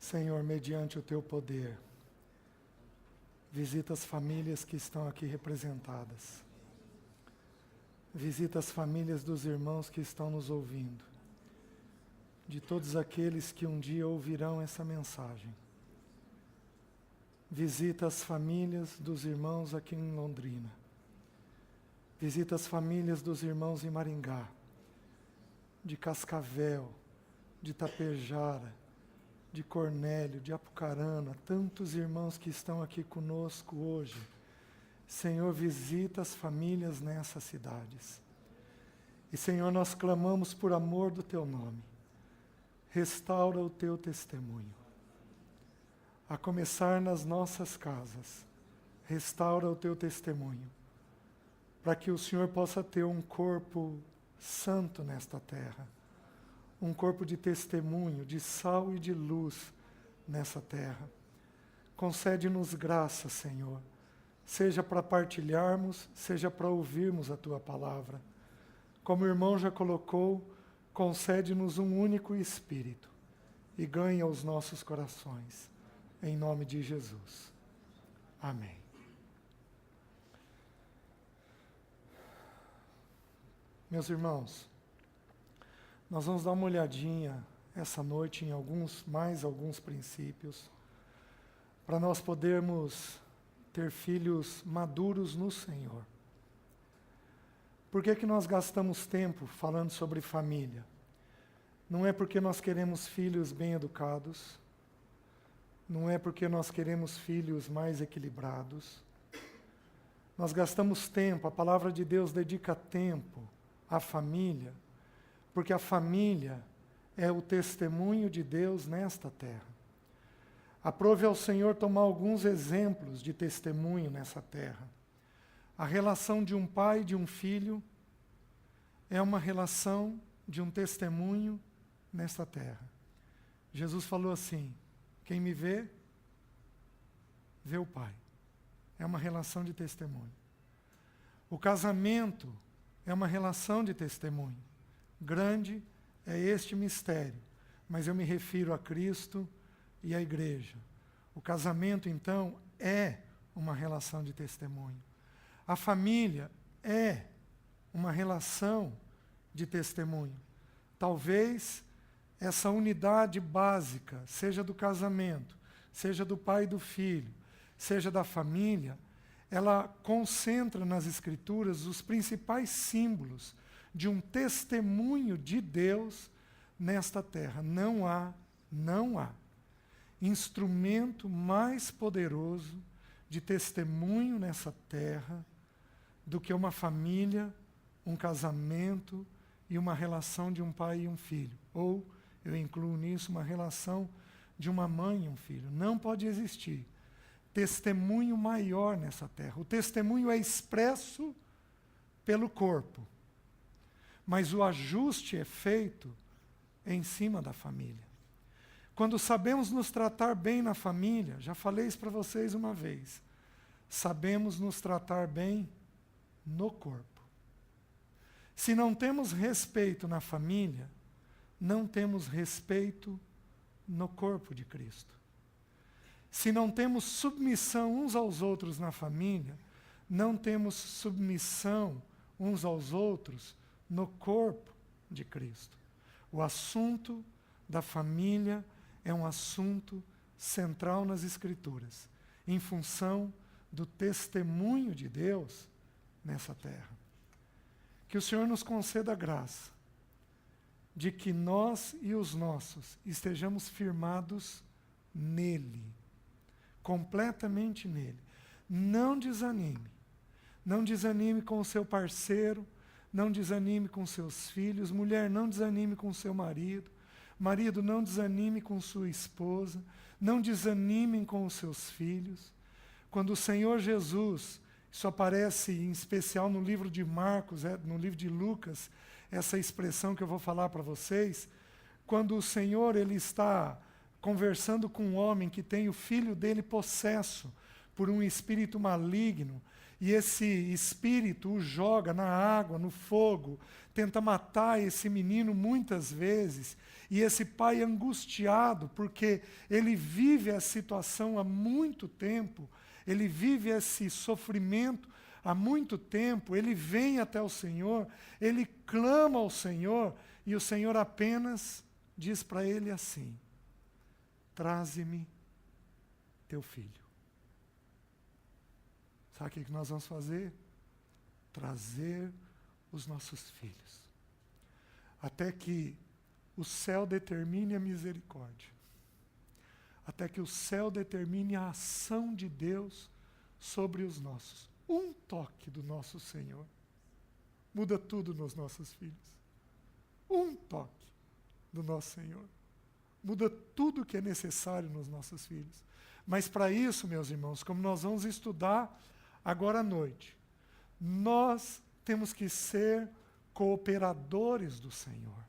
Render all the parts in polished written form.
Senhor, mediante o teu poder, visita as famílias que estão aqui representadas. Visita as famílias dos irmãos que estão nos ouvindo, de todos aqueles que um dia ouvirão essa mensagem. Visita as famílias dos irmãos aqui em Londrina. Visita as famílias dos irmãos em Maringá, de Cascavel, de Tapejara, de Cornélio, de Apucarana, tantos irmãos que estão aqui conosco hoje. Senhor, visita as famílias nessas cidades. E, Senhor, nós clamamos por amor do teu nome. Restaura o teu testemunho. A começar nas nossas casas, restaura o teu testemunho, para que o Senhor possa ter um corpo santo nesta terra, um corpo de testemunho, de sal e de luz nessa terra. Concede-nos graça, Senhor, seja para partilharmos, seja para ouvirmos a tua palavra. Como o irmão já colocou, concede-nos um único Espírito e ganha os nossos corações. Em nome de Jesus. Amém. Meus irmãos, nós vamos dar uma olhadinha essa noite em mais alguns princípios, para nós podermos ter filhos maduros no Senhor. Por que que nós gastamos tempo falando sobre família? Não é porque nós queremos filhos bem educados, não é porque nós queremos filhos mais equilibrados. Nós gastamos tempo, a palavra de Deus dedica tempo à família, porque a família é o testemunho de Deus nesta terra. Aprove ao Senhor tomar alguns exemplos de testemunho nessa terra. A relação de um pai e de um filho é uma relação de um testemunho nesta terra. Jesus falou assim: quem me vê, vê o Pai. É uma relação de testemunho. O casamento é uma relação de testemunho. Grande é este mistério, mas eu me refiro a Cristo e à igreja. O casamento, então, é uma relação de testemunho. A família é uma relação de testemunho. Talvez essa unidade básica, seja do casamento, seja do pai e do filho, seja da família, ela concentra nas Escrituras os principais símbolos de um testemunho de Deus nesta terra. Não há instrumento mais poderoso de testemunho nessa terra do que uma família, um casamento e uma relação de um pai e um filho. Ou, eu incluo nisso, uma relação de uma mãe e um filho. Não pode existir testemunho maior nessa terra. O testemunho é expresso pelo corpo, mas o ajuste é feito em cima da família. Quando sabemos nos tratar bem na família, já falei isso para vocês uma vez, sabemos nos tratar bem no corpo. Se não temos respeito na família, não temos respeito no corpo de Cristo. Se não temos submissão uns aos outros na família, não temos submissão uns aos outros no corpo de Cristo. O assunto da família é um assunto central nas Escrituras, em função do testemunho de Deus nessa terra. Que o Senhor nos conceda a graça de que nós e os nossos estejamos firmados nele, completamente nele. Não desanime. Não desanime com o seu parceiro, não desanime com seus filhos. Mulher, não desanime com seu marido. Marido, não desanime com sua esposa. Não desanimem com os seus filhos. Quando o Senhor Jesus, isso aparece em especial no livro de Marcos, no livro de Lucas, essa expressão que eu vou falar para vocês, quando o Senhor ele está conversando com um homem que tem o filho dele possesso por um espírito maligno, e esse espírito o joga na água, no fogo, tenta matar esse menino muitas vezes, e esse pai angustiado, porque ele vive a situação há muito tempo, ele vive esse sofrimento há muito tempo, ele vem até o Senhor, ele clama ao Senhor, e o Senhor apenas diz para ele assim: traze-me teu filho. Sabe o que nós vamos fazer? Trazer os nossos filhos. Até que o céu determine a misericórdia. Até que o céu determine a ação de Deus sobre os nossos. Um toque do nosso Senhor muda tudo nos nossos filhos. Um toque do nosso Senhor muda tudo o que é necessário nos nossos filhos. Mas para isso, meus irmãos, como nós vamos estudar agora à noite, nós temos que ser cooperadores do Senhor.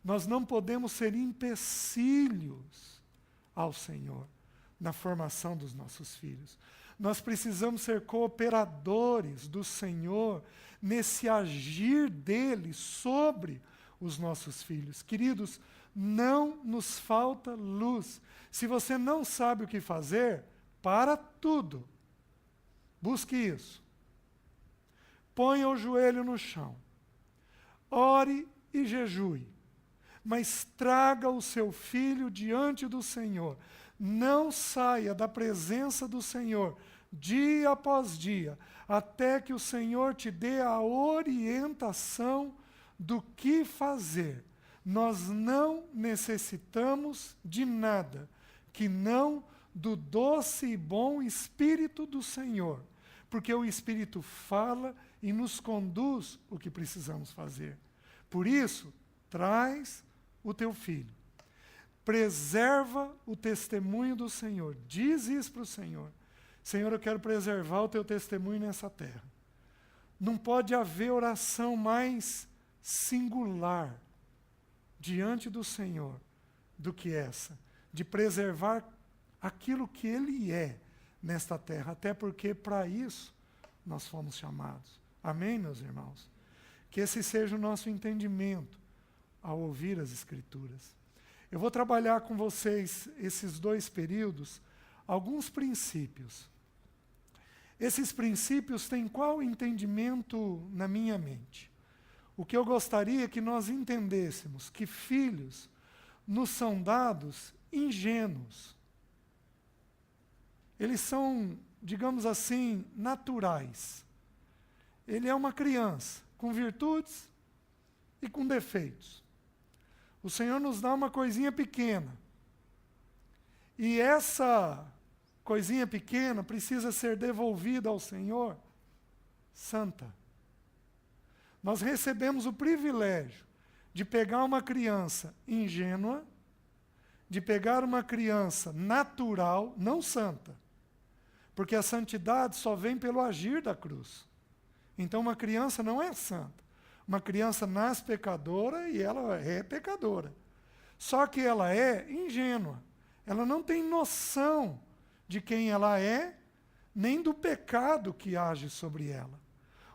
Nós não podemos ser empecilhos ao Senhor na formação dos nossos filhos. Nós precisamos ser cooperadores do Senhor nesse agir dele sobre os nossos filhos. Queridos, não nos falta luz. Se você não sabe o que fazer, para tudo. Busque isso. Ponha o joelho no chão. Ore e jejue. Mas traga o seu filho diante do Senhor. Não saia da presença do Senhor dia após dia, até que o Senhor te dê a orientação do que fazer. Nós não necessitamos de nada que não do doce e bom Espírito do Senhor, porque o Espírito fala e nos conduz o que precisamos fazer. Por isso, traz o teu filho. Preserva o testemunho do Senhor. Diz isso para o Senhor. Senhor, eu quero preservar o teu testemunho nessa terra. Não pode haver oração mais singular diante do Senhor do que essa, de preservar aquilo que Ele é nesta terra, até porque para isso nós fomos chamados. Amém, meus irmãos? Que esse seja o nosso entendimento ao ouvir as Escrituras. Eu vou trabalhar com vocês, esses 2 períodos, alguns princípios. Esses princípios têm qual entendimento na minha mente? O que eu gostaria é que nós entendêssemos que filhos nos são dados ingênuos. Eles são, digamos assim, naturais. Ele é uma criança com virtudes e com defeitos. O Senhor nos dá uma coisinha pequena. E essa coisinha pequena precisa ser devolvida ao Senhor santa. Nós recebemos o privilégio de pegar uma criança ingênua, de pegar uma criança natural, não santa, porque a santidade só vem pelo agir da cruz. Então uma criança não é santa. Uma criança nasce pecadora e ela é pecadora. Só que ela é ingênua. Ela não tem noção de quem ela é, nem do pecado que age sobre ela.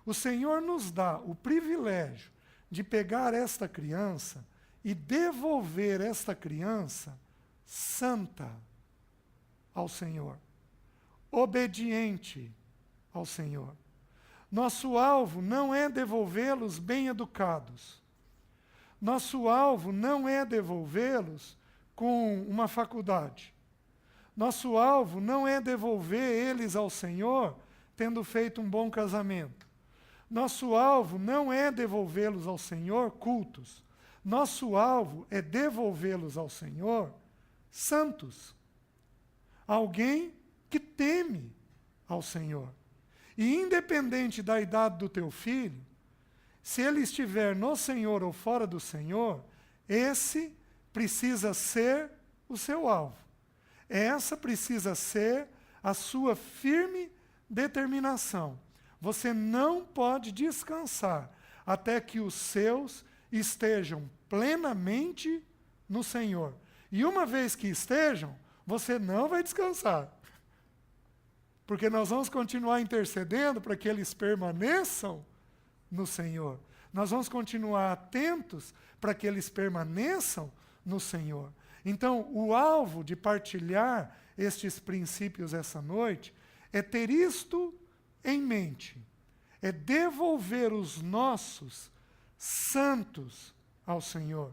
O Senhor nos dá o privilégio de pegar esta criança e devolver esta criança santa ao Senhor, obediente ao Senhor. Nosso alvo não é devolvê-los bem educados. Nosso alvo não é devolvê-los com uma faculdade. Nosso alvo não é devolver eles ao Senhor tendo feito um bom casamento. Nosso alvo não é devolvê-los ao Senhor cultos. Nosso alvo é devolvê-los ao Senhor santos. Alguém que teme ao Senhor. E independente da idade do teu filho, se ele estiver no Senhor ou fora do Senhor, esse precisa ser o seu alvo. Essa precisa ser a sua firme determinação. Você não pode descansar até que os seus estejam plenamente no Senhor. E uma vez que estejam, você não vai descansar. Porque nós vamos continuar intercedendo para que eles permaneçam no Senhor. Nós vamos continuar atentos para que eles permaneçam no Senhor. Então, o alvo de partilhar estes princípios essa noite é ter isto em mente. É devolver os nossos santos ao Senhor.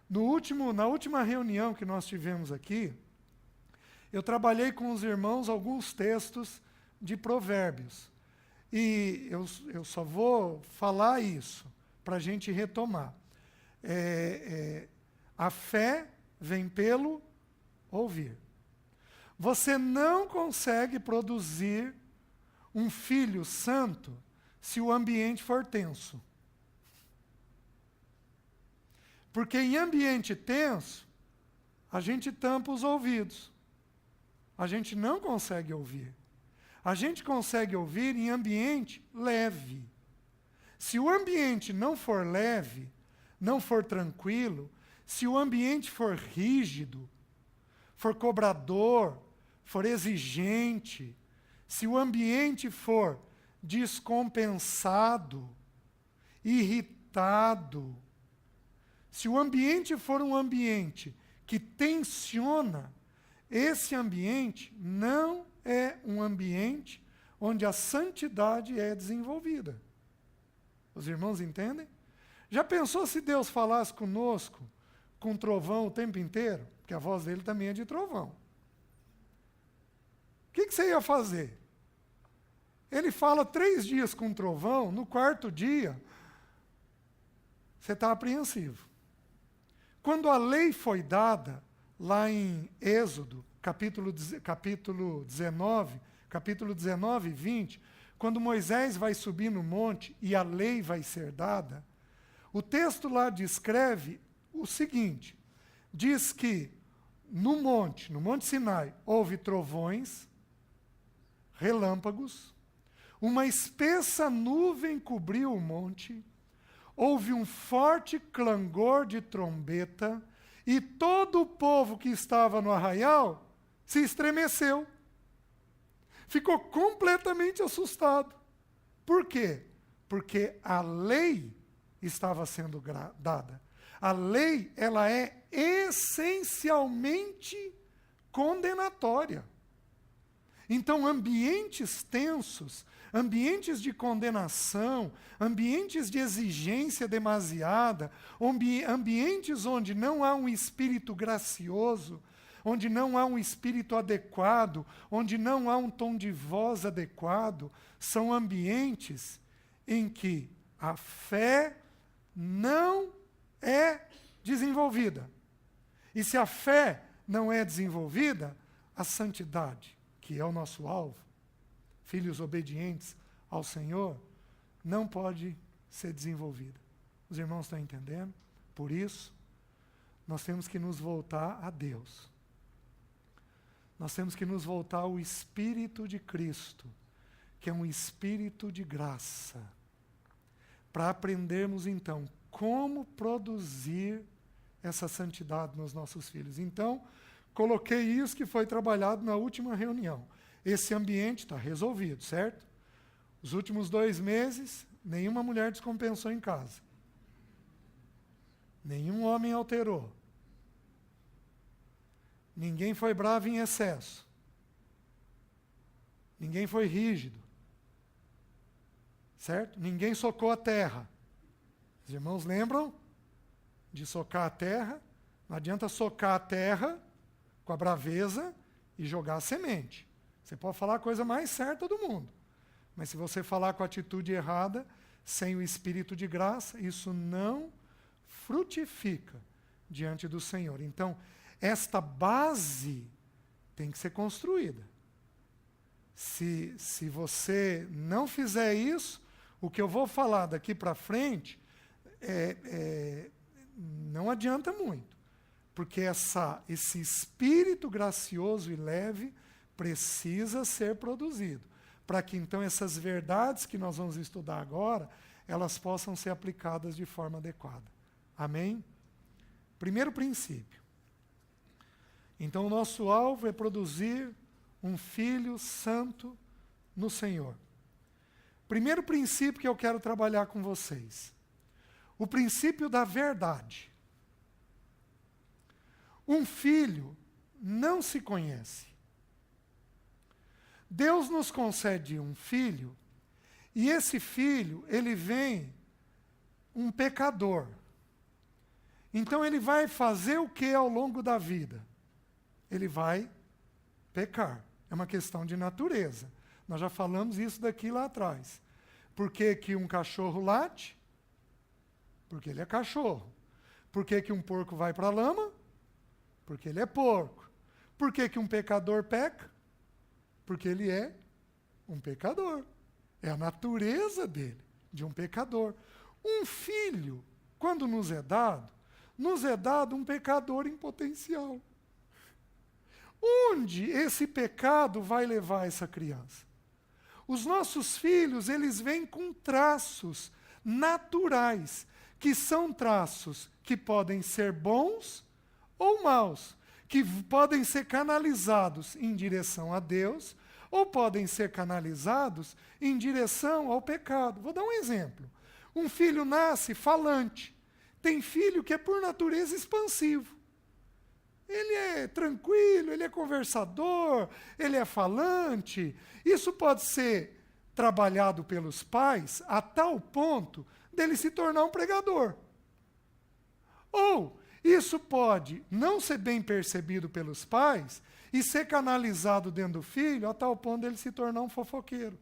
Na última reunião que nós tivemos aqui, eu trabalhei com os irmãos alguns textos de Provérbios. E eu só vou falar isso, para a gente retomar. A fé vem pelo ouvir. Você não consegue produzir um filho santo se o ambiente for tenso. Porque em ambiente tenso, a gente tampa os ouvidos. A gente não consegue ouvir. A gente consegue ouvir em ambiente leve. Se o ambiente não for leve, não for tranquilo, se o ambiente for rígido, for cobrador, for exigente, se o ambiente for descompensado, irritado, se o ambiente for um ambiente que tensiona, esse ambiente não é um ambiente onde a santidade é desenvolvida. Os irmãos entendem? Já pensou se Deus falasse conosco com trovão o tempo inteiro? Porque a voz dele também é de trovão. O que você ia fazer? Ele fala 3 dias com trovão, no 4º dia, você está apreensivo. Quando a lei foi dada, lá em Êxodo, capítulo 19 e 20, quando Moisés vai subir no monte e a lei vai ser dada, o texto lá descreve o seguinte, diz que no Monte Sinai, houve trovões, relâmpagos, uma espessa nuvem cobriu o monte, houve um forte clangor de trombeta, e todo o povo que estava no arraial se estremeceu. Ficou completamente assustado. Por quê? Porque a lei estava sendo dada. A lei, ela é essencialmente condenatória. Então, ambientes tensos, ambientes de condenação, ambientes de exigência demasiada, ambientes onde não há um espírito gracioso, onde não há um espírito adequado, onde não há um tom de voz adequado, são ambientes em que a fé não é desenvolvida. E se a fé não é desenvolvida, a santidade, que é o nosso alvo, filhos obedientes ao Senhor, não pode ser desenvolvida. Os irmãos estão entendendo? Por isso, nós temos que nos voltar a Deus. Nós temos que nos voltar ao Espírito de Cristo, que é um Espírito de graça, para aprendermos, então, como produzir essa santidade nos nossos filhos. Então, coloquei isso que foi trabalhado na última reunião. Esse ambiente está resolvido, certo? Os últimos 2 meses, nenhuma mulher descompensou em casa. Nenhum homem alterou. Ninguém foi bravo em excesso. Ninguém foi rígido. Certo? Ninguém socou a terra. Os irmãos lembram de socar a terra? Não adianta socar a terra com a braveza e jogar a semente. Você pode falar a coisa mais certa do mundo. Mas se você falar com a atitude errada, sem o Espírito de graça, isso não frutifica diante do Senhor. Então, esta base tem que ser construída. Se você não fizer isso, o que eu vou falar daqui para frente não adianta muito. Porque esse espírito gracioso e leve precisa ser produzido. Para que então essas verdades que nós vamos estudar agora, elas possam ser aplicadas de forma adequada. Amém? Primeiro princípio. Então, o nosso alvo é produzir um filho santo no Senhor. Primeiro princípio que eu quero trabalhar com vocês. O princípio da verdade. Um filho não se conhece. Deus nos concede um filho, e esse filho, ele vem um pecador. Então ele vai fazer o que ao longo da vida? Ele vai pecar. É uma questão de natureza. Nós já falamos isso daqui lá atrás. Por que que um cachorro late? Porque ele é cachorro. Por que que um porco vai para a lama? Porque ele é porco. Por que que um pecador peca? Porque ele é um pecador. É a natureza dele, de um pecador. Um filho, quando nos é dado um pecador em potencial. Onde esse pecado vai levar essa criança? Os nossos filhos, eles vêm com traços naturais, que são traços que podem ser bons ou maus, que podem ser canalizados em direção a Deus, ou podem ser canalizados em direção ao pecado. Vou dar um exemplo. Um filho nasce falante. Tem filho que é por natureza expansivo. Ele é tranquilo, ele é conversador, ele é falante. Isso pode ser trabalhado pelos pais a tal ponto dele se tornar um pregador. Ou isso pode não ser bem percebido pelos pais e ser canalizado dentro do filho a tal ponto dele se tornar um fofoqueiro.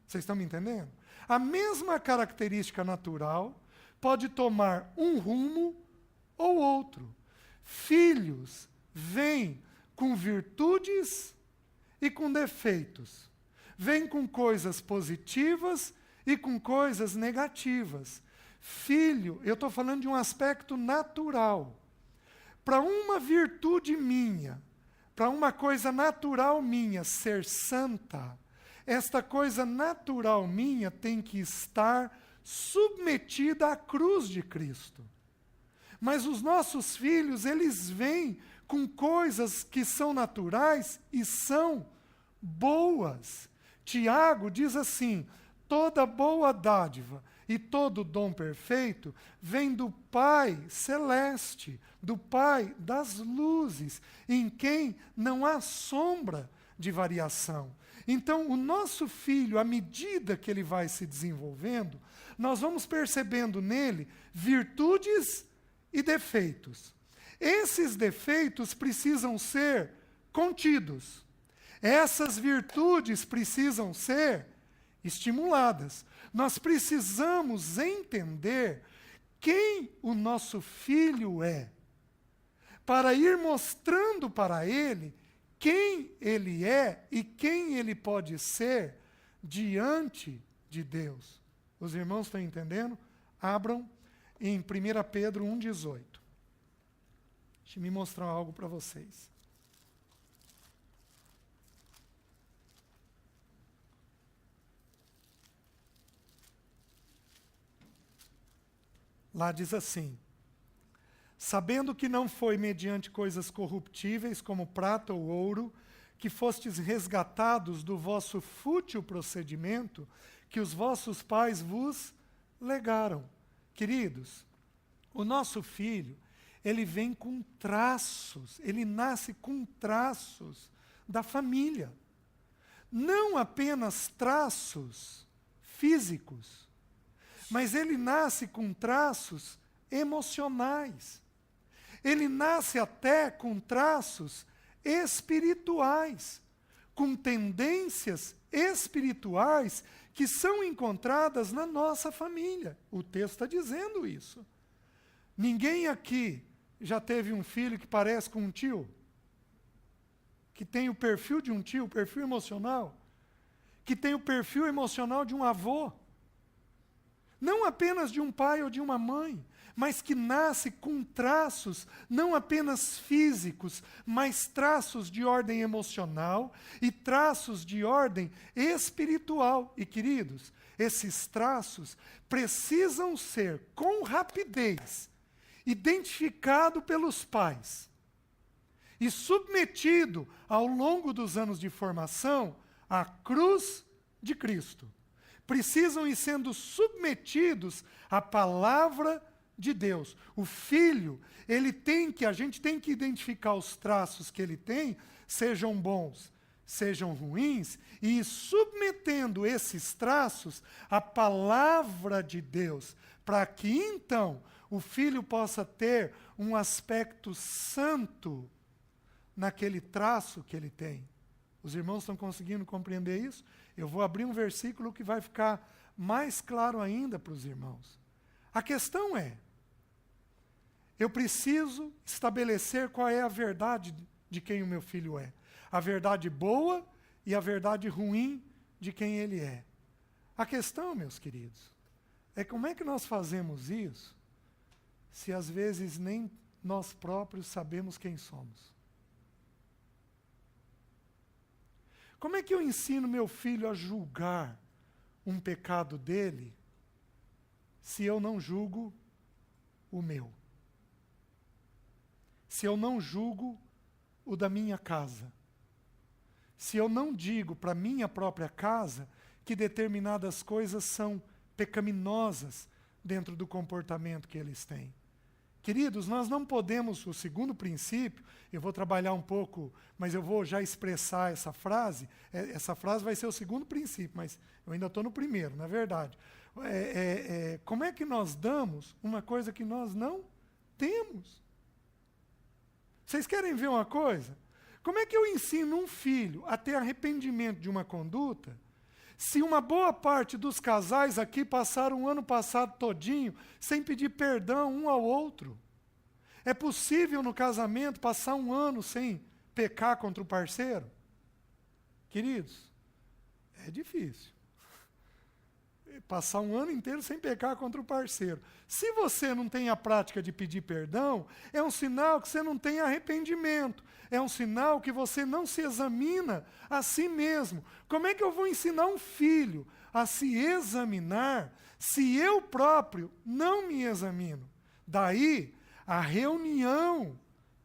Vocês estão me entendendo? A mesma característica natural pode tomar um rumo ou outro. Filhos vêm com virtudes e com defeitos. Vêm com coisas positivas e com coisas negativas. Filho, eu estou falando de um aspecto natural. Para uma virtude minha, para uma coisa natural minha ser santa, esta coisa natural minha tem que estar submetida à cruz de Cristo. Mas os nossos filhos, eles vêm com coisas que são naturais e são boas. Tiago diz assim: toda boa dádiva e todo dom perfeito vem do Pai celeste, do Pai das luzes, em quem não há sombra de variação. Então, o nosso filho, à medida que ele vai se desenvolvendo, nós vamos percebendo nele virtudes e defeitos. Esses defeitos precisam ser contidos. Essas virtudes precisam ser estimuladas. Nós precisamos entender quem o nosso filho é, para ir mostrando para ele quem ele é e quem ele pode ser diante de Deus. Os irmãos estão entendendo? Abram em 1 Pedro 1,18. Deixa eu me mostrar algo para vocês. Lá diz assim: sabendo que não foi mediante coisas corruptíveis como prata ou ouro, que fostes resgatados do vosso fútil procedimento, que os vossos pais vos legaram. Queridos, o nosso filho, ele vem com traços, ele nasce com traços da família. Não apenas traços físicos, mas ele nasce com traços emocionais. Ele nasce até com traços espirituais, com tendências espirituais que são encontradas na nossa família. O texto está dizendo isso. Ninguém aqui já teve um filho que parece com um tio? Que tem o perfil de um tio, o perfil emocional? Que tem o perfil emocional de um avô? Não apenas de um pai ou de uma mãe, mas que nasce com traços não apenas físicos, mas traços de ordem emocional e traços de ordem espiritual. E, queridos, esses traços precisam ser, com rapidez, identificados pelos pais e submetido ao longo dos anos de formação à cruz de Cristo. Precisam ir sendo submetidos à palavra de Deus. O filho, a gente tem que identificar os traços que ele tem, sejam bons, sejam ruins, e ir submetendo esses traços à palavra de Deus, para que então o filho possa ter um aspecto santo naquele traço que ele tem. Os irmãos estão conseguindo compreender isso? Eu vou abrir um versículo que vai ficar mais claro ainda para os irmãos. A questão é, eu preciso estabelecer qual é a verdade de quem o meu filho é. A verdade boa e a verdade ruim de quem ele é. A questão, meus queridos, é como é que nós fazemos isso se às vezes nem nós próprios sabemos quem somos? Como é que eu ensino meu filho a julgar um pecado dele se eu não julgo o meu? Se eu não julgo o da minha casa? Se eu não digo para minha própria casa que determinadas coisas são pecaminosas dentro do comportamento que eles têm? Queridos, nós não podemos, o segundo princípio, eu vou trabalhar um pouco, mas eu vou já expressar essa frase. Essa frase vai ser o segundo princípio, mas eu ainda estou no primeiro, na verdade. Como é que nós damos uma coisa que nós não temos? Vocês querem ver uma coisa? Como é que eu ensino um filho a ter arrependimento de uma conduta, se uma boa parte dos casais aqui passaram o ano passado todinho sem pedir perdão um ao outro? É possível no casamento passar um ano sem pecar contra o parceiro? Queridos, é difícil. Passar um ano inteiro sem pecar contra o parceiro. Se você não tem a prática de pedir perdão, é um sinal que você não tem arrependimento. É um sinal que você não se examina a si mesmo. Como é que eu vou ensinar um filho a se examinar se eu próprio não me examino? Daí, a reunião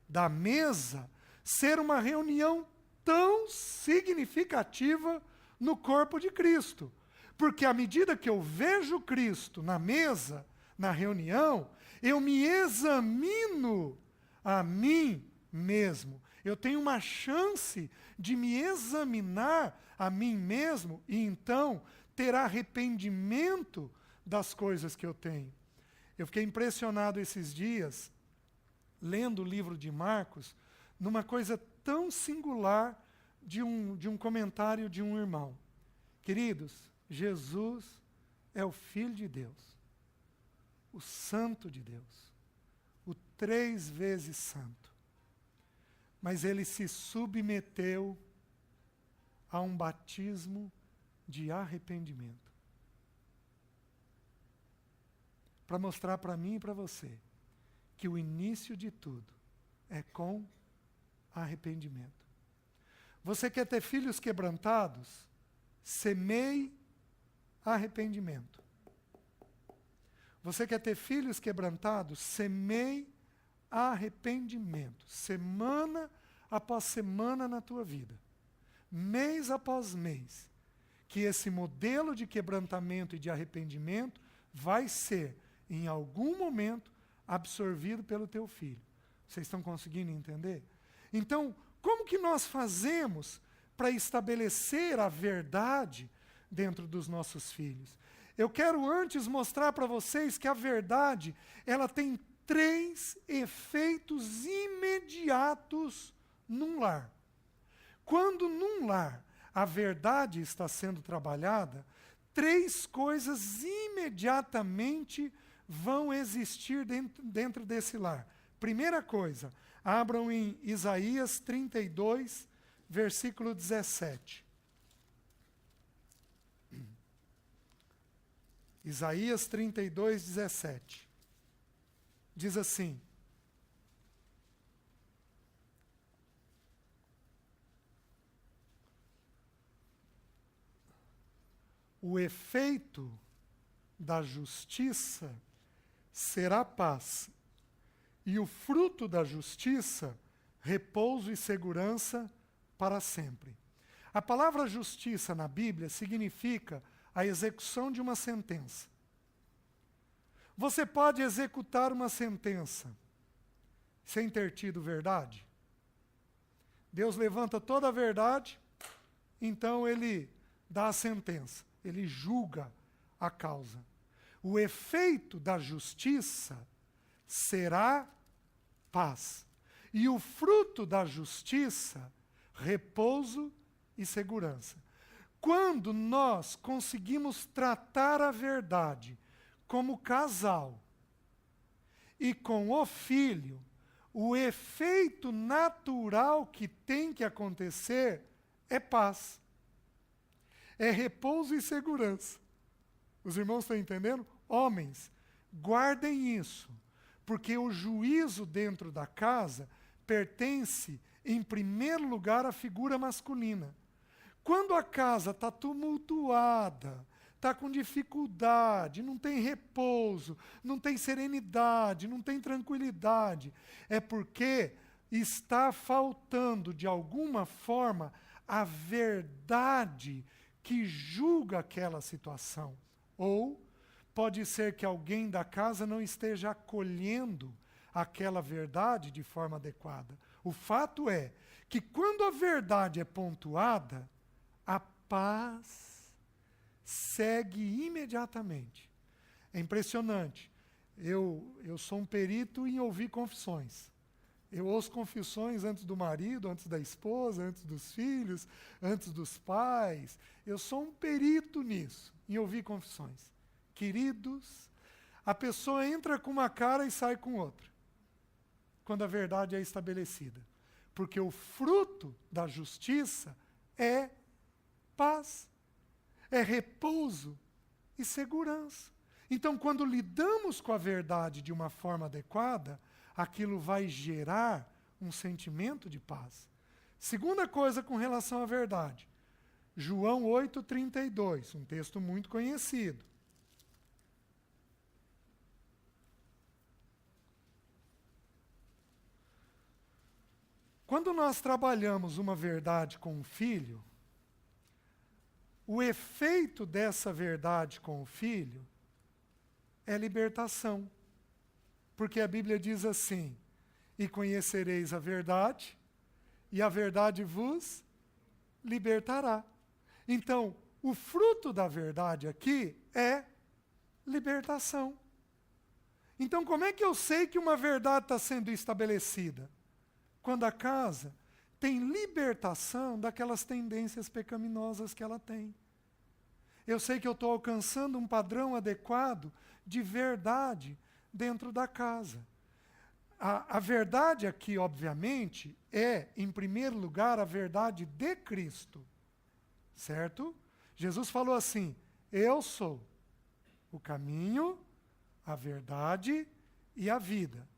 da mesa ser uma reunião tão significativa no corpo de Cristo. Porque à medida que eu vejo Cristo na mesa, na reunião, eu me examino a mim mesmo. Eu tenho uma chance de me examinar a mim mesmo e então ter arrependimento das coisas que eu tenho. Eu fiquei impressionado esses dias, lendo o livro de Marcos, numa coisa tão singular de um comentário de um irmão. Queridos, Jesus é o Filho de Deus, o Santo de Deus, o 3 vezes Santo. Mas ele se submeteu a um batismo de arrependimento. Para mostrar para mim e para você que o início de tudo é com arrependimento. Você quer ter filhos quebrantados? Semeie arrependimento. Você quer ter filhos quebrantados? Semeie arrependimento. Semana após semana na tua vida. Mês após mês. Que esse modelo de quebrantamento e de arrependimento vai ser, em algum momento, absorvido pelo teu filho. Vocês estão conseguindo entender? Então, como que nós fazemos para estabelecer a verdade dentro dos nossos filhos? Eu quero antes mostrar para vocês que a verdade, ela tem 3 efeitos imediatos num lar. Quando num lar a verdade está sendo trabalhada, 3 coisas imediatamente vão existir dentro desse lar. Primeira coisa, abram em Isaías 32, versículo 17. Isaías 32, 17. Diz assim: o efeito da justiça será paz, e o fruto da justiça, repouso e segurança para sempre. A palavra justiça na Bíblia significa a execução de uma sentença. Você pode executar uma sentença sem ter tido verdade? Deus levanta toda a verdade, então ele dá a sentença, ele julga a causa. O efeito da justiça será paz. E o fruto da justiça, repouso e segurança. Quando nós conseguimos tratar a verdade como casal e com o filho, o efeito natural que tem que acontecer é paz. É repouso e segurança. Os irmãos estão entendendo? Homens, guardem isso, porque o juízo dentro da casa pertence, em primeiro lugar, à figura masculina. Quando a casa está tumultuada, está com dificuldade, não tem repouso, não tem serenidade, não tem tranquilidade, é porque está faltando, de alguma forma, a verdade que julga aquela situação. Ou pode ser que alguém da casa não esteja acolhendo aquela verdade de forma adequada. O fato é que quando a verdade é pontuada, a paz segue imediatamente. É impressionante. Eu sou um perito em ouvir confissões. Eu ouço confissões antes do marido, antes da esposa, antes dos filhos, antes dos pais. Eu sou um perito nisso, em ouvir confissões. Queridos, a pessoa entra com uma cara e sai com outra, quando a verdade é estabelecida. Porque o fruto da justiça é paz, é repouso e segurança. Então, quando lidamos com a verdade de uma forma adequada, aquilo vai gerar um sentimento de paz. Segunda coisa com relação à verdade. João 8,32, um texto muito conhecido. Quando nós trabalhamos uma verdade com o filho, o efeito dessa verdade com o filho é libertação. Porque a Bíblia diz assim: e conhecereis a verdade, e a verdade vos libertará. Então, o fruto da verdade aqui é libertação. Então, como é que eu sei que uma verdade está sendo estabelecida? Quando a casa tem libertação daquelas tendências pecaminosas que ela tem. Eu sei que eu estou alcançando um padrão adequado de verdade dentro da casa. A verdade aqui, obviamente, é, em primeiro lugar, a verdade de Cristo. Certo? Jesus falou assim: eu sou o caminho, a verdade e a vida.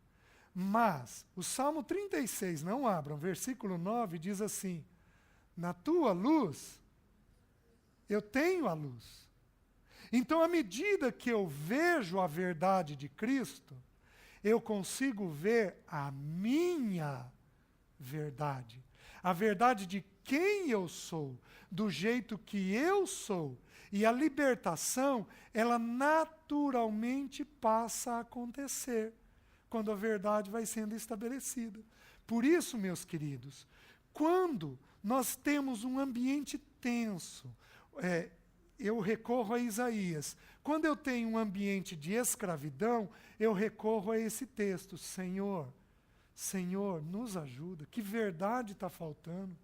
Mas o Salmo 36, não abram, versículo 9 diz assim: na tua luz, eu tenho a luz. Então, à medida que eu vejo a verdade de Cristo, eu consigo ver a minha verdade. A verdade de quem eu sou, do jeito que eu sou. E a libertação, ela naturalmente passa a acontecer quando a verdade vai sendo estabelecida. Por isso, meus queridos, quando nós temos um ambiente tenso, eu recorro a Isaías. Quando eu tenho um ambiente de escravidão, eu recorro a esse texto. Senhor, nos ajuda. Que verdade está faltando?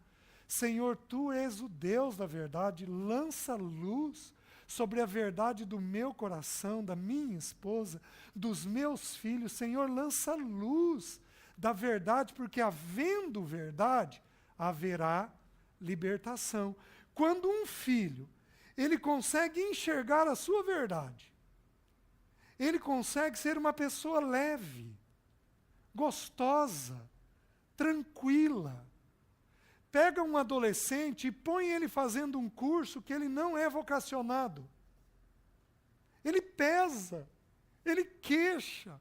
Senhor, Tu és o Deus da verdade. Lança luz sobre a verdade do meu coração, da minha esposa, dos meus filhos. Senhor, lança luz da verdade, porque havendo verdade, haverá libertação. Quando um filho ele consegue enxergar a sua verdade, ele consegue ser uma pessoa leve, gostosa, tranquila. Pega um adolescente e põe ele fazendo um curso que ele não é vocacionado. Ele pesa, ele queixa,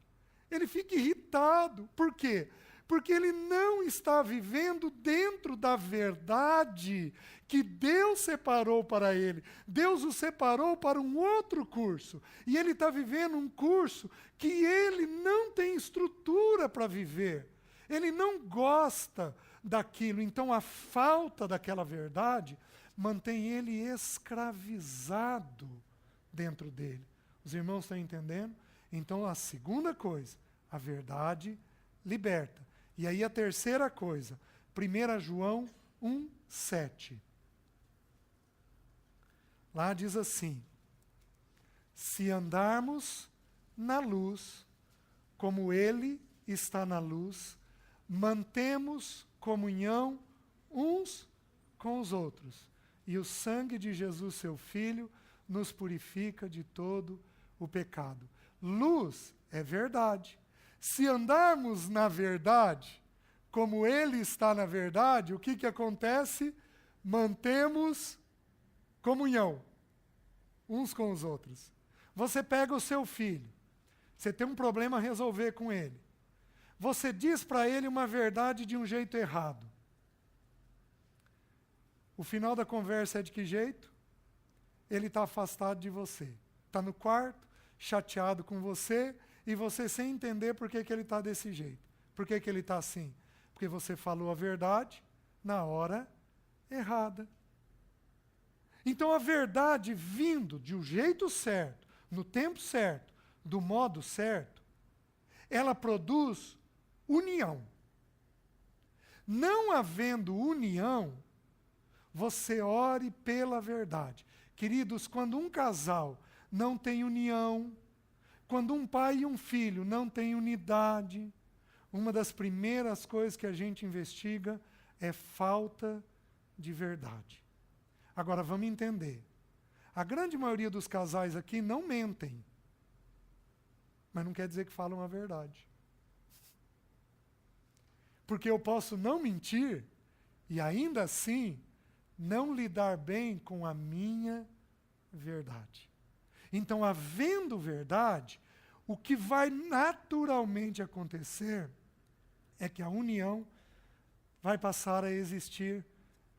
ele fica irritado. Por quê? Porque ele não está vivendo dentro da verdade que Deus separou para ele. Deus o separou para um outro curso. E ele está vivendo um curso que ele não tem estrutura para viver. Ele não gosta daquilo. Então a falta daquela verdade mantém ele escravizado dentro dele. Os irmãos estão entendendo? Então a segunda coisa, a verdade liberta. E aí a terceira coisa, 1 João 1,7. Lá diz assim: se andarmos na luz, como Ele está na luz, mantemos comunhão uns com os outros. E o sangue de Jesus, seu Filho, nos purifica de todo o pecado. Luz é verdade. Se andarmos na verdade, como Ele está na verdade, o que acontece? Mantemos comunhão uns com os outros. Você pega o seu filho, você tem um problema a resolver com ele. Você diz para ele uma verdade de um jeito errado. O final da conversa é de que jeito? Ele está afastado de você. Está no quarto, chateado com você, e você sem entender por que ele está desse jeito. Por que ele está assim? Porque você falou a verdade na hora errada. Então a verdade vindo de um jeito certo, no tempo certo, do modo certo, ela produz união. Não havendo união, você ore pela verdade. Queridos, quando um casal não tem união, quando um pai e um filho não têm unidade, uma das primeiras coisas que a gente investiga é falta de verdade. Agora, vamos entender. A grande maioria dos casais aqui não mentem, mas não quer dizer que falam a verdade. Porque eu posso não mentir e ainda assim não lidar bem com a minha verdade. Então, havendo verdade, o que vai naturalmente acontecer é que a união vai passar a existir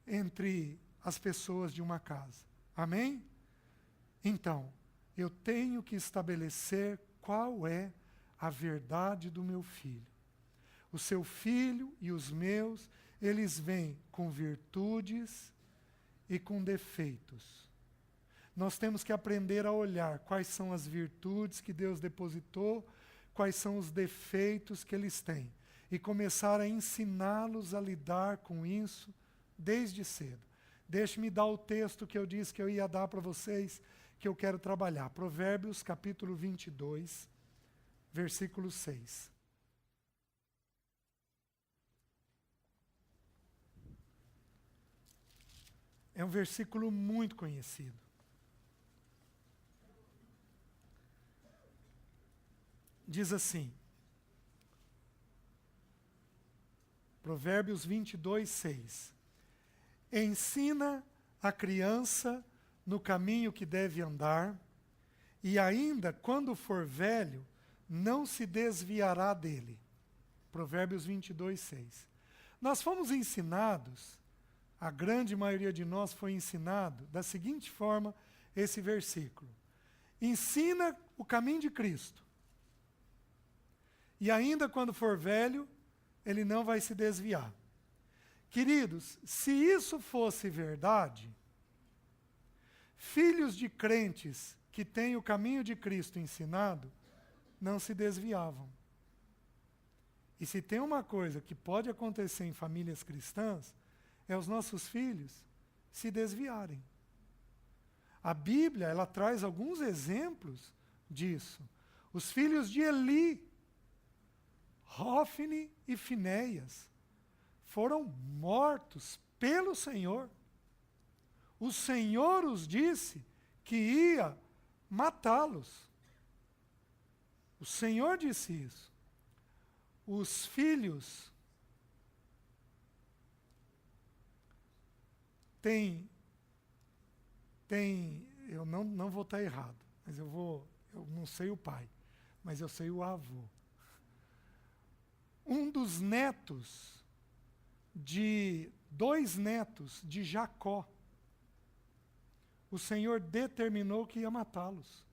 entre as pessoas de uma casa. Amém? Então, eu tenho que estabelecer qual é a verdade do meu filho. O seu filho e os meus, eles vêm com virtudes e com defeitos. Nós temos que aprender a olhar quais são as virtudes que Deus depositou, quais são os defeitos que eles têm, e começar a ensiná-los a lidar com isso desde cedo. Deixe-me dar o texto que eu disse que eu ia dar para vocês, que eu quero trabalhar. Provérbios capítulo 22, versículo 6. É um versículo muito conhecido. Diz assim, Provérbios 22, 6. Ensina a criança no caminho que deve andar, e ainda quando for velho, não se desviará dele. Provérbios 22, 6. Nós fomos ensinados, a grande maioria de nós foi ensinado da seguinte forma esse versículo. Ensina o caminho de Cristo. E ainda quando for velho, ele não vai se desviar. Queridos, se isso fosse verdade, filhos de crentes que têm o caminho de Cristo ensinado, não se desviavam. E se tem uma coisa que pode acontecer em famílias cristãs, é os nossos filhos se desviarem. A Bíblia, ela traz alguns exemplos disso. Os filhos de Eli, Hófni e Finéias, foram mortos pelo Senhor. O Senhor os disse que ia matá-los. O Senhor disse isso. Os filhos têm, eu não vou estar errado, mas eu não sei o pai, mas eu sei o avô. um dos netos, de 2 netos de Jacó, o Senhor determinou que ia matá-los,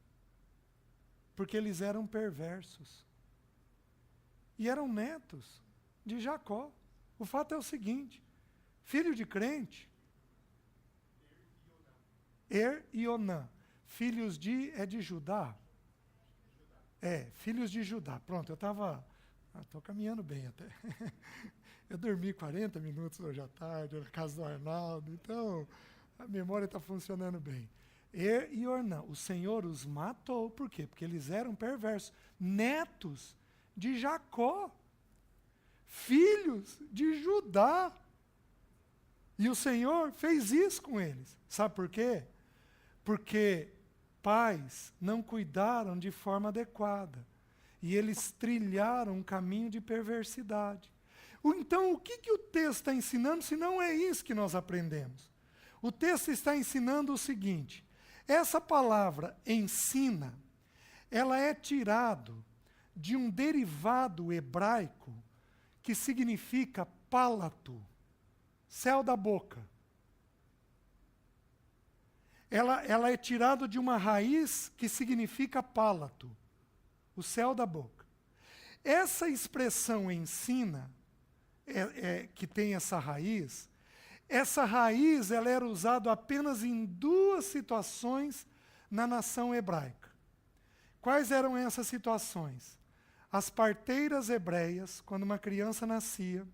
porque eles eram perversos. E eram netos de Jacó. O fato é o seguinte, filho de crente, Er e Onã, filhos é de Judá? Filhos de Judá. Pronto, estou caminhando bem até. Eu dormi 40 minutos hoje à tarde, na casa do Arnaldo, então a memória está funcionando bem. Er e Onã, o Senhor os matou, por quê? Porque eles eram perversos, netos de Jacó, filhos de Judá. E o Senhor fez isso com eles. Sabe por quê? Porque pais não cuidaram de forma adequada. E eles trilharam um caminho de perversidade. Então, o que o texto está ensinando, se não é isso que nós aprendemos? O texto está ensinando o seguinte, essa palavra ensina, ela é tirado de um derivado hebraico que significa pálato, céu da boca. Ela é tirada de uma raiz que significa pálato, o céu da boca. Essa expressão ensina, que tem essa raiz ela era usada apenas em 2 situações na nação hebraica. Quais eram essas situações? As parteiras hebreias, quando uma criança nascia,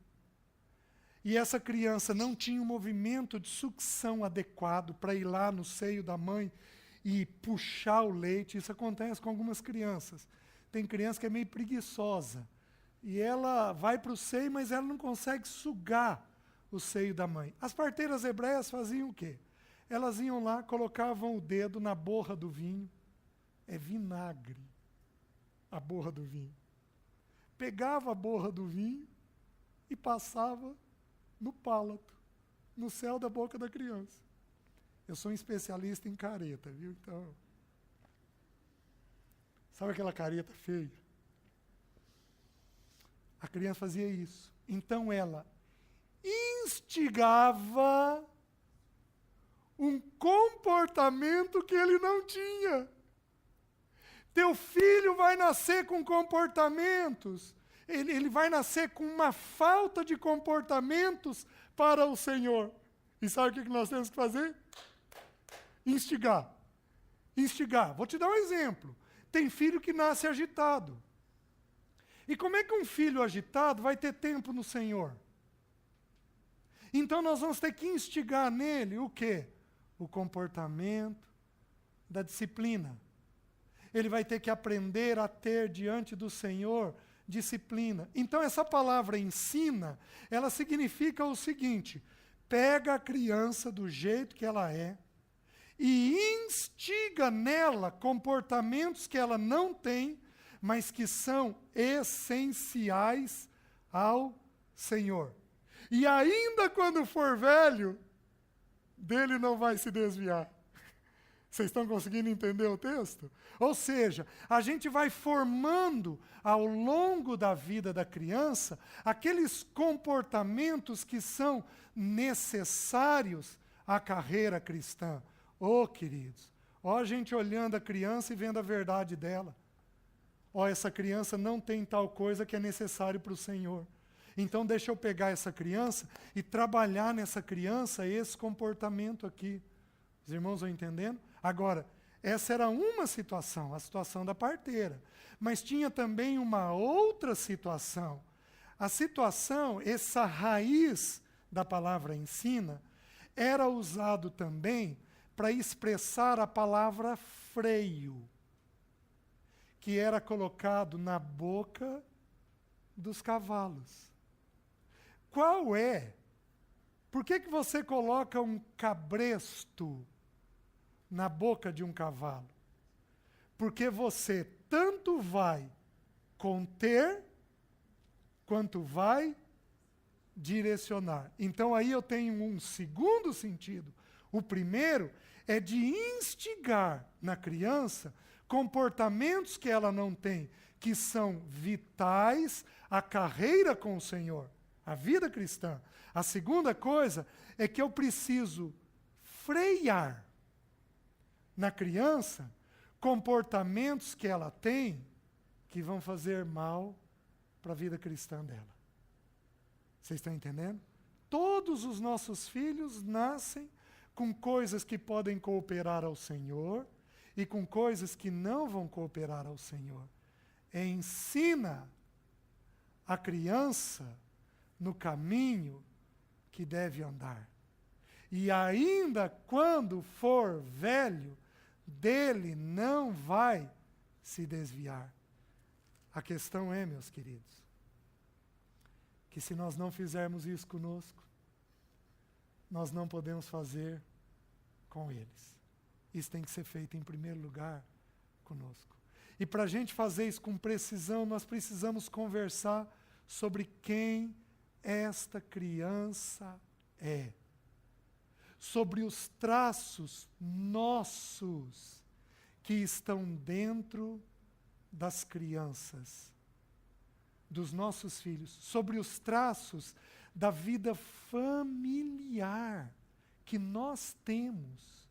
e essa criança não tinha um movimento de sucção adequado para ir lá no seio da mãe e puxar o leite. Isso acontece com algumas crianças. Tem criança que é meio preguiçosa. E ela vai para o seio, mas ela não consegue sugar o seio da mãe. As parteiras hebreias faziam o quê? Elas iam lá, colocavam o dedo na borra do vinho. É vinagre, a borra do vinho. Pegava a borra do vinho e passava no pálato, no céu da boca da criança. Eu sou um especialista em careta, viu? Então, sabe aquela careta feia? A criança fazia isso. Então ela instigava um comportamento que ele não tinha. Teu filho vai nascer com comportamentos, ele vai nascer com uma falta de comportamentos para o Senhor. E sabe o que nós temos que fazer? Instigar. Instigar. Vou te dar um exemplo. Tem filho que nasce agitado. E como é que um filho agitado vai ter tempo no Senhor? Então nós vamos ter que instigar nele o quê? O comportamento da disciplina. Ele vai ter que aprender a ter diante do Senhor disciplina. Então essa palavra ensina, ela significa o seguinte, pega a criança do jeito que ela é e instiga nela comportamentos que ela não tem, mas que são essenciais ao Senhor. E ainda quando for velho, dele não vai se desviar. Vocês estão conseguindo entender o texto? Ou seja, a gente vai formando ao longo da vida da criança aqueles comportamentos que são necessários à carreira cristã. Queridos, a gente olhando a criança e vendo a verdade dela. Essa criança não tem tal coisa que é necessário para o Senhor. Então deixa eu pegar essa criança e trabalhar nessa criança esse comportamento aqui. Os irmãos vão entendendo? Agora, essa era uma situação, a situação da parteira. Mas tinha também uma outra situação. A situação, essa raiz da palavra ensina, era usado também para expressar a palavra freio, que era colocado na boca dos cavalos. Qual é? Por que você coloca um cabresto na boca de um cavalo? Porque você tanto vai conter, quanto vai direcionar. Então aí eu tenho um segundo sentido. O primeiro é de instigar na criança comportamentos que ela não tem, que são vitais à carreira com o Senhor, à vida cristã. A segunda coisa é que eu preciso frear na criança comportamentos que ela tem que vão fazer mal para a vida cristã dela. Vocês estão entendendo? Todos os nossos filhos nascem com coisas que podem cooperar ao Senhor e com coisas que não vão cooperar ao Senhor. Ensina a criança no caminho que deve andar. E ainda quando for velho, dele não vai se desviar. A questão é, meus queridos, que se nós não fizermos isso conosco, nós não podemos fazer com eles. Isso tem que ser feito em primeiro lugar conosco. E para a gente fazer isso com precisão, nós precisamos conversar sobre quem esta criança é. Sobre os traços nossos que estão dentro das crianças, dos nossos filhos, sobre os traços da vida familiar que nós temos.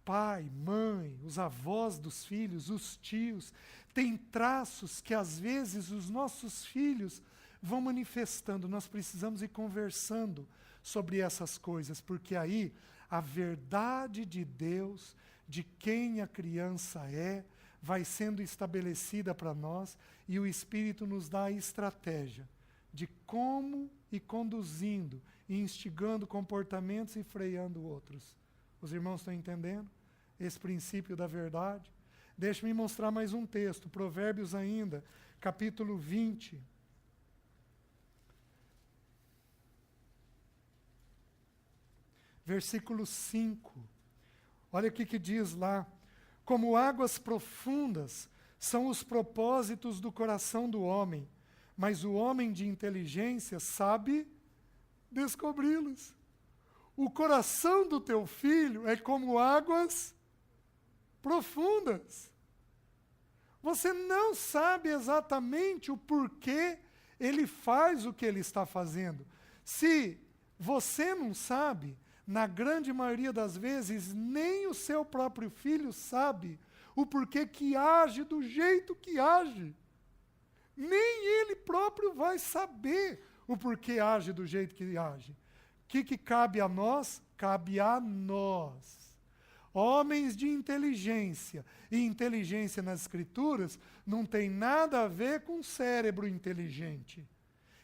Pai, mãe, os avós dos filhos, os tios, têm traços que às vezes os nossos filhos vão manifestando. Nós precisamos ir conversando sobre essas coisas, porque aí a verdade de Deus, de quem a criança é, vai sendo estabelecida para nós e o Espírito nos dá a estratégia de como ir conduzindo e instigando comportamentos e freando outros. Os irmãos estão entendendo esse princípio da verdade? Deixe-me mostrar mais um texto, Provérbios ainda, capítulo 20. Versículo 5. Olha o que diz lá. Como águas profundas são os propósitos do coração do homem, mas o homem de inteligência sabe descobri-los. O coração do teu filho é como águas profundas. Você não sabe exatamente o porquê ele faz o que ele está fazendo. Se você não sabe, na grande maioria das vezes, nem o seu próprio filho sabe o porquê que age do jeito que age. Nem ele próprio vai saber o porquê age do jeito que age. O que cabe a nós? Cabe a nós. Homens de inteligência. E inteligência nas Escrituras não tem nada a ver com cérebro inteligente.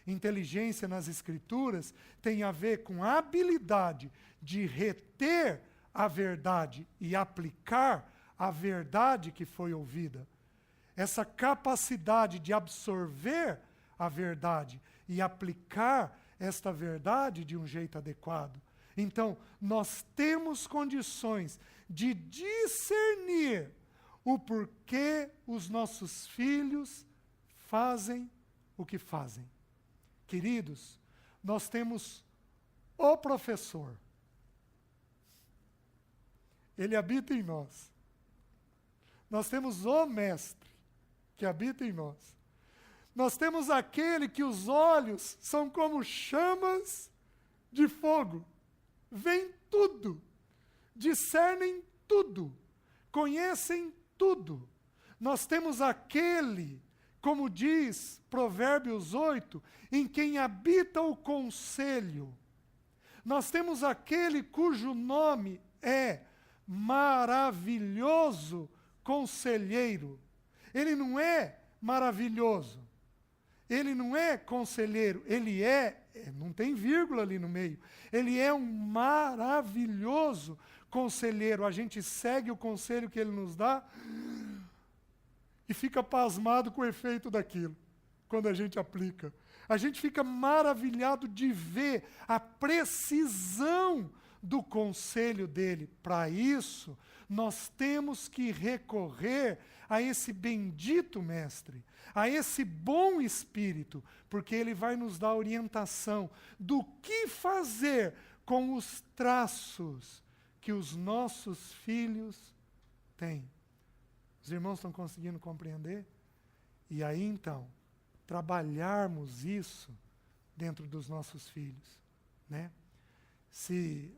Inteligência nas Escrituras tem a ver com a habilidade de reter a verdade e aplicar a verdade que foi ouvida. Essa capacidade de absorver a verdade e aplicar esta verdade de um jeito adequado. Então, nós temos condições de discernir o porquê os nossos filhos fazem o que fazem. Queridos, nós temos o professor. Ele habita em nós. Nós temos o mestre, que habita em nós. Nós temos aquele que os olhos são como chamas de fogo. Veem tudo, discernem tudo, conhecem tudo. Nós temos aquele, como diz Provérbios 8, em quem habita o conselho. Nós temos aquele cujo nome é Maravilhoso Conselheiro. Ele não é maravilhoso. Ele não é conselheiro. Ele não tem vírgula ali no meio. Ele é um maravilhoso conselheiro. A gente segue o conselho que ele nos dá e fica pasmado com o efeito daquilo, quando a gente aplica. A gente fica maravilhado de ver a precisão do conselho dele. Para isso, nós temos que recorrer a esse bendito mestre, a esse bom espírito, porque ele vai nos dar orientação do que fazer com os traços que os nossos filhos têm. Os irmãos estão conseguindo compreender? E aí então, trabalharmos isso dentro dos nossos filhos, né?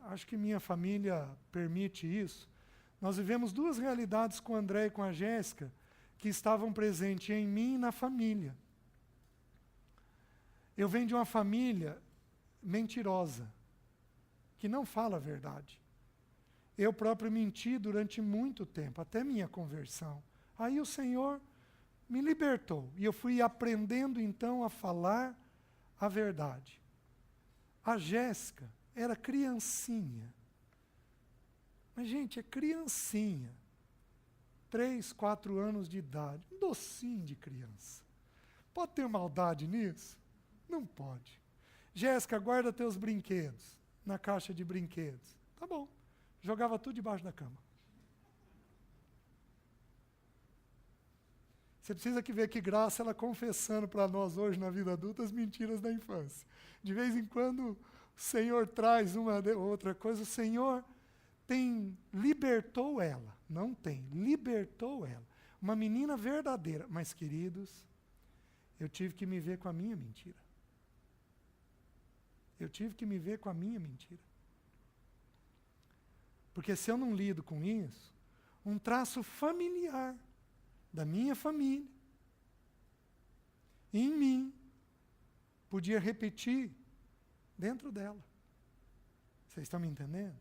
Acho que minha família permite isso. Nós vivemos duas realidades com o André e com a Jéssica que estavam presentes em mim e na família. Eu venho de uma família mentirosa, que não fala a verdade. Eu próprio menti durante muito tempo, até minha conversão. Aí o Senhor me libertou. E eu fui aprendendo então a falar a verdade. A Jéssica era criancinha. Mas, gente, é criancinha. 3, 4 anos de idade. Um docinho de criança. Pode ter maldade nisso? Não pode. Jéssica, guarda teus brinquedos na caixa de brinquedos. Tá bom. Jogava tudo debaixo da cama. Você precisa que ver que graça ela confessando para nós hoje na vida adulta as mentiras da infância. De vez em quando o Senhor traz uma outra coisa, o Senhor libertou ela. Não tem, libertou ela. Uma menina verdadeira. Mas, queridos, eu tive que me ver com a minha mentira. Eu tive que me ver com a minha mentira. Porque se eu não lido com isso, um traço familiar da minha família, em mim, podia repetir dentro dela. Vocês estão me entendendo?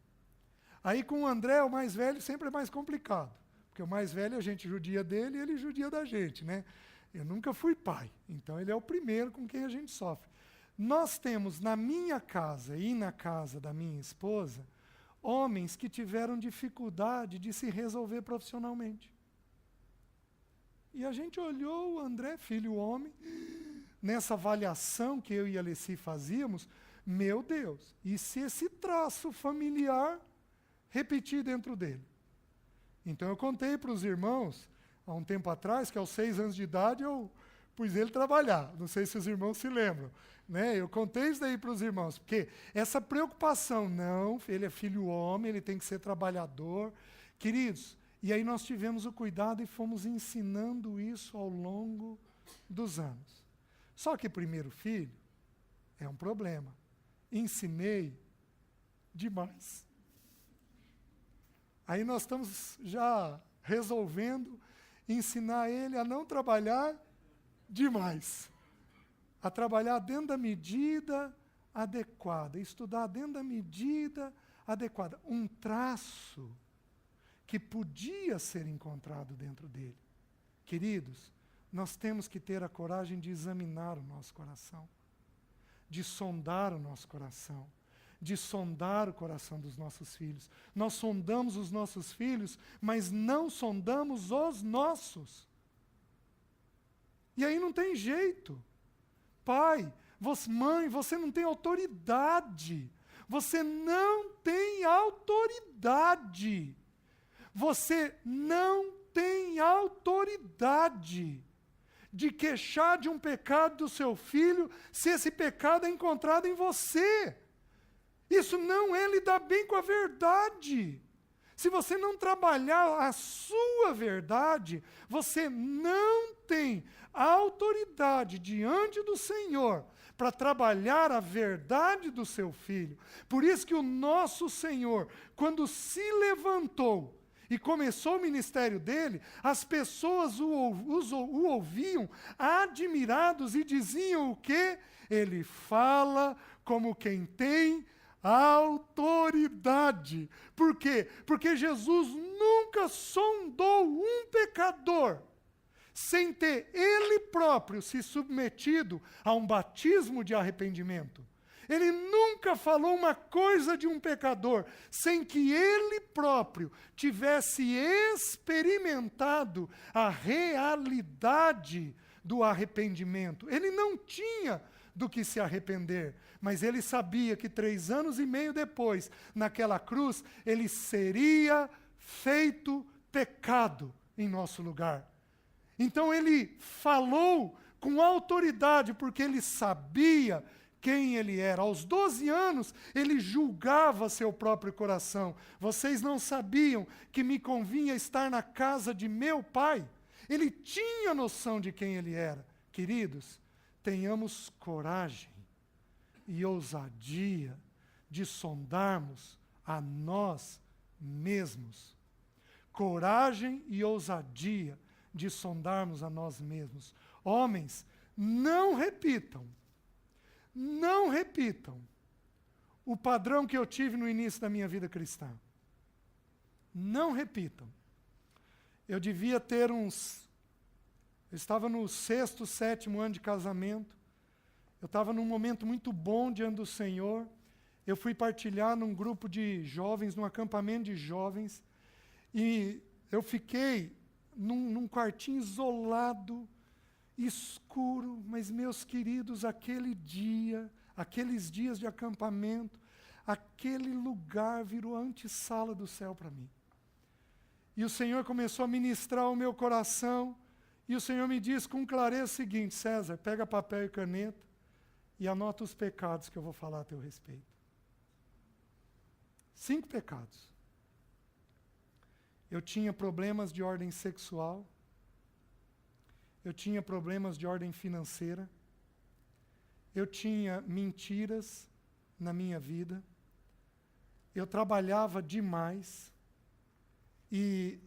Aí com o André, o mais velho, sempre é mais complicado. Porque o mais velho a gente judia dele e ele judia da gente, né? Eu nunca fui pai, então ele é o primeiro com quem a gente sofre. Nós temos na minha casa e na casa da minha esposa, homens que tiveram dificuldade de se resolver profissionalmente. E a gente olhou o André, filho homem, nessa avaliação que eu e a Alessi fazíamos, meu Deus, e se esse traço familiar repetir dentro dele? Então eu contei para os irmãos, há um tempo atrás, que aos 6 anos de idade eu pus ele trabalhar. Não sei se os irmãos se lembram. Né? Eu contei isso daí para os irmãos, porque essa preocupação, não, ele é filho homem, ele tem que ser trabalhador. Queridos, e aí nós tivemos o cuidado e fomos ensinando isso ao longo dos anos. Só que primeiro filho é um problema. Ensinei demais. Aí nós estamos já resolvendo ensinar ele a não trabalhar demais. A trabalhar dentro da medida adequada, estudar dentro da medida adequada. Um traço que podia ser encontrado dentro dele. Queridos, nós temos que ter a coragem de examinar o nosso coração, de sondar o nosso coração, de sondar o coração dos nossos filhos. Nós sondamos os nossos filhos, mas não sondamos os nossos. E aí não tem jeito. Pai, mãe, você não tem autoridade. Você não tem autoridade. Você não tem autoridade de queixar de um pecado do seu filho se esse pecado é encontrado em você. Isso não é lidar bem com a verdade. Se você não trabalhar a sua verdade, você não tem autoridade diante do Senhor para trabalhar a verdade do seu filho. Por isso que o nosso Senhor, quando se levantou e começou o ministério dele, as pessoas o ouviam admirados e diziam o quê? Ele fala como quem tem autoridade. Por quê? Porque Jesus nunca sondou um pecador sem ter ele próprio se submetido a um batismo de arrependimento. Ele nunca falou uma coisa de um pecador sem que ele próprio tivesse experimentado a realidade do arrependimento. Ele não tinha do que se arrepender, mas ele sabia que 3 anos e meio depois, naquela cruz, ele seria feito pecado em nosso lugar. Então ele falou com autoridade, porque ele sabia quem ele era. Aos 12 anos, ele julgava seu próprio coração. Vocês não sabiam que me convinha estar na casa de meu pai? Ele tinha noção de quem ele era. Queridos, tenhamos coragem e ousadia de sondarmos a nós mesmos. Coragem e ousadia de sondarmos a nós mesmos. Homens, não repitam o padrão que eu tive no início da minha vida cristã. Não repitam. Eu devia ter eu estava no 6º, 7º ano de casamento. Eu estava num momento muito bom diante do Senhor. Eu fui partilhar num grupo de jovens, num acampamento de jovens, e eu fiquei num quartinho isolado, escuro, mas, meus queridos, aqueles dias de acampamento, aquele lugar virou a antessala do céu para mim. E o Senhor começou a ministrar o meu coração, e o Senhor me disse com clareza o seguinte: César, pega papel e caneta e anota os pecados que eu vou falar a teu respeito. 5 pecados. Eu tinha problemas de ordem sexual, eu tinha problemas de ordem financeira, eu tinha mentiras na minha vida, eu trabalhava demais e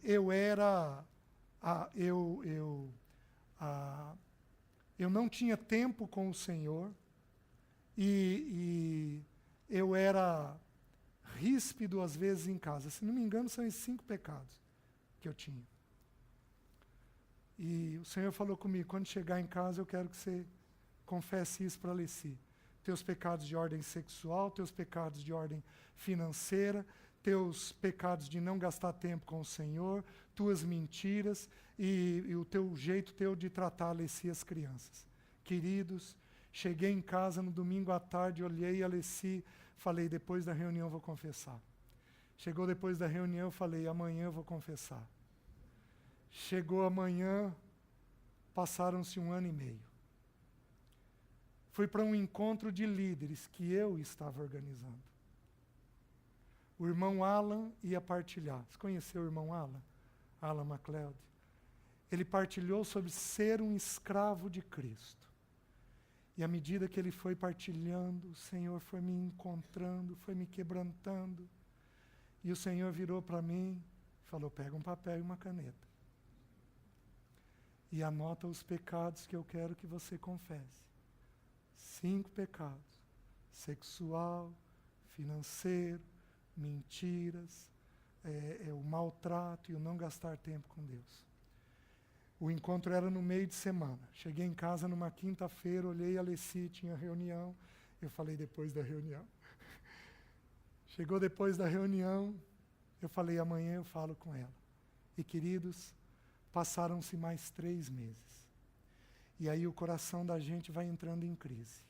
eu não tinha tempo com o Senhor e eu era ríspido às vezes em casa. Se não me engano, são esses 5 pecados que eu tinha. E o Senhor falou comigo: quando chegar em casa, eu quero que você confesse isso para a Alessi. Teus pecados de ordem sexual, teus pecados de ordem financeira, teus pecados de não gastar tempo com o Senhor, tuas mentiras e o teu jeito de tratar a Alessi e as crianças. Queridos, cheguei em casa no domingo à tarde, olhei a Alessi, falei: depois da reunião eu vou confessar. Chegou depois da reunião, eu falei: amanhã eu vou confessar. Chegou amanhã, passaram-se 1 ano e meio. Fui para um encontro de líderes que eu estava organizando. O irmão Alan ia partilhar. Você conheceu o irmão Alan? Alan MacLeod. Ele partilhou sobre ser um escravo de Cristo. E à medida que ele foi partilhando, o Senhor foi me encontrando, foi me quebrantando. E o Senhor virou para mim e falou: pega um papel e uma caneta. E anota os pecados que eu quero que você confesse. 5 pecados: sexual, financeiro, mentiras, o maltrato e o não gastar tempo com Deus. O encontro era no meio de semana. Cheguei em casa numa quinta-feira, olhei a Alessi, tinha reunião. Eu falei: depois da reunião. Chegou depois da reunião, eu falei: amanhã eu falo com ela. E, queridos, passaram-se mais 3 meses. E aí o coração da gente vai entrando em crise.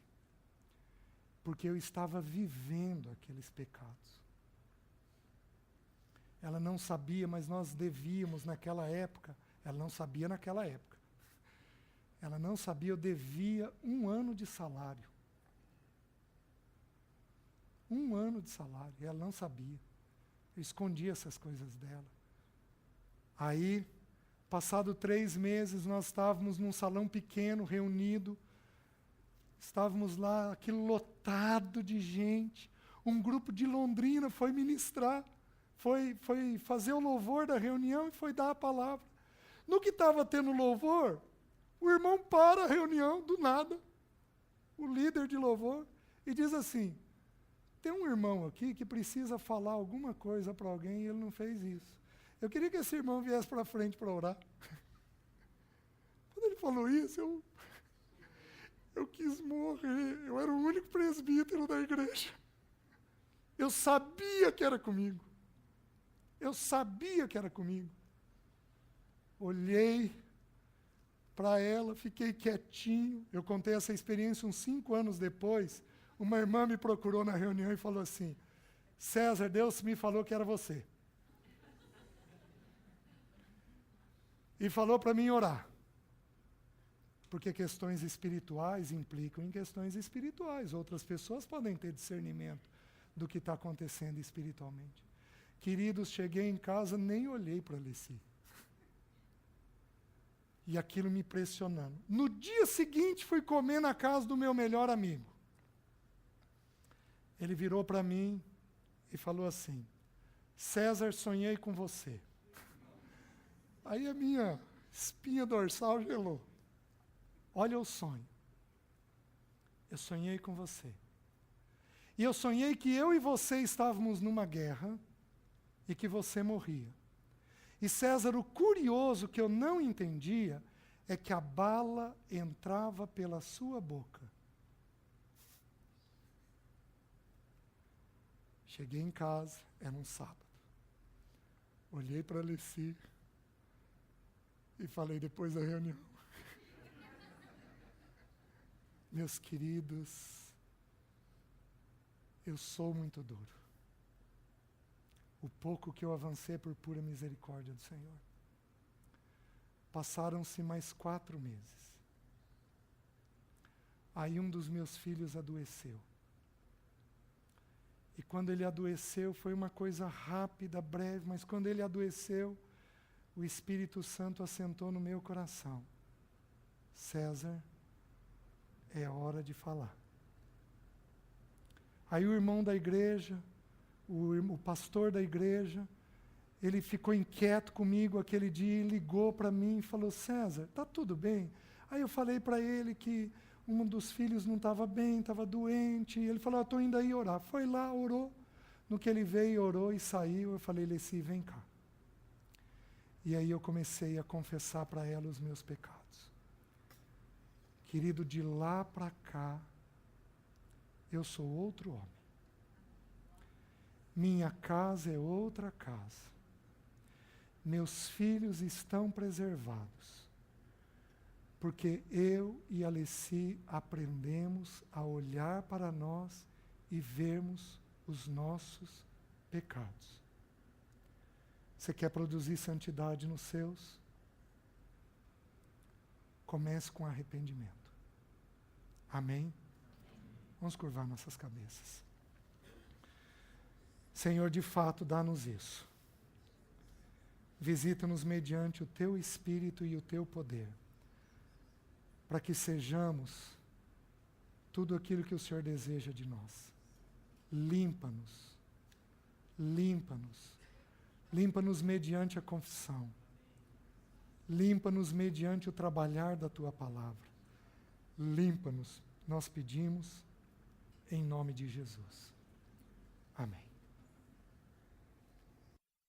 Porque eu estava vivendo aqueles pecados. Ela não sabia, mas nós devíamos naquela época. Ela não sabia naquela época. Ela não sabia, eu devia 1 ano de salário. 1 ano de salário. Ela não sabia. Eu escondia essas coisas dela. Aí, passado 3 meses, nós estávamos num salão pequeno, reunido. Estávamos lá, aquilo lotado de gente. Um grupo de Londrina foi ministrar. Foi fazer o louvor da reunião e foi dar a palavra. No que estava tendo louvor, o irmão para a reunião, do nada, o líder de louvor, e diz assim: tem um irmão aqui que precisa falar alguma coisa para alguém e ele não fez isso. Eu queria que esse irmão viesse para frente para orar. Quando ele falou isso, eu quis morrer. Eu era o único presbítero da igreja. Eu sabia que era comigo. Eu sabia que era comigo. Olhei para ela, fiquei quietinho. Eu contei essa experiência uns 5 anos depois. Uma irmã me procurou na reunião e falou assim: César, Deus me falou que era você. E falou para mim orar. Porque questões espirituais implicam em questões espirituais. Outras pessoas podem ter discernimento do que está acontecendo espiritualmente. Queridos, cheguei em casa, nem olhei para a Alessi. E aquilo me pressionando. No dia seguinte, fui comer na casa do meu melhor amigo. Ele virou para mim e falou assim: César, sonhei com você. Aí a minha espinha dorsal gelou. Olha o sonho. Eu sonhei com você. E eu sonhei que eu e você estávamos numa guerra e que você morria. E César, o curioso que eu não entendia é que a bala entrava pela sua boca. Cheguei em casa, era um sábado. Olhei para a Alessi e falei depois da reunião: meus queridos, eu sou muito duro. O pouco que eu avancei por pura misericórdia do Senhor. Passaram-se mais 4 meses. Aí um dos meus filhos adoeceu. E quando ele adoeceu, foi uma coisa rápida, breve, mas quando ele adoeceu, o Espírito Santo assentou no meu coração: César, é hora de falar. Aí o irmão da igreja, o pastor da igreja, ele ficou inquieto comigo aquele dia e ligou para mim e falou: César, está tudo bem? Aí eu falei para ele que um dos filhos não estava bem, estava doente, e ele falou: estou indo aí orar. Foi lá, orou. No que ele veio, orou e saiu, eu falei: Alessi, vem cá. E aí eu comecei a confessar para ela os meus pecados. Querido, de lá para cá, eu sou outro homem. Minha casa é outra casa. Meus filhos estão preservados. Porque eu e Alessi aprendemos a olhar para nós e vermos os nossos pecados. Você quer produzir santidade nos seus? Comece com arrependimento. Amém? Vamos curvar nossas cabeças. Senhor, de fato, dá-nos isso. Visita-nos mediante o Teu Espírito e o Teu poder, para que sejamos tudo aquilo que o Senhor deseja de nós. Limpa-nos. Limpa-nos. Limpa-nos mediante a confissão. Limpa-nos mediante o trabalhar da Tua palavra. Limpa-nos, nós pedimos, em nome de Jesus. Amém.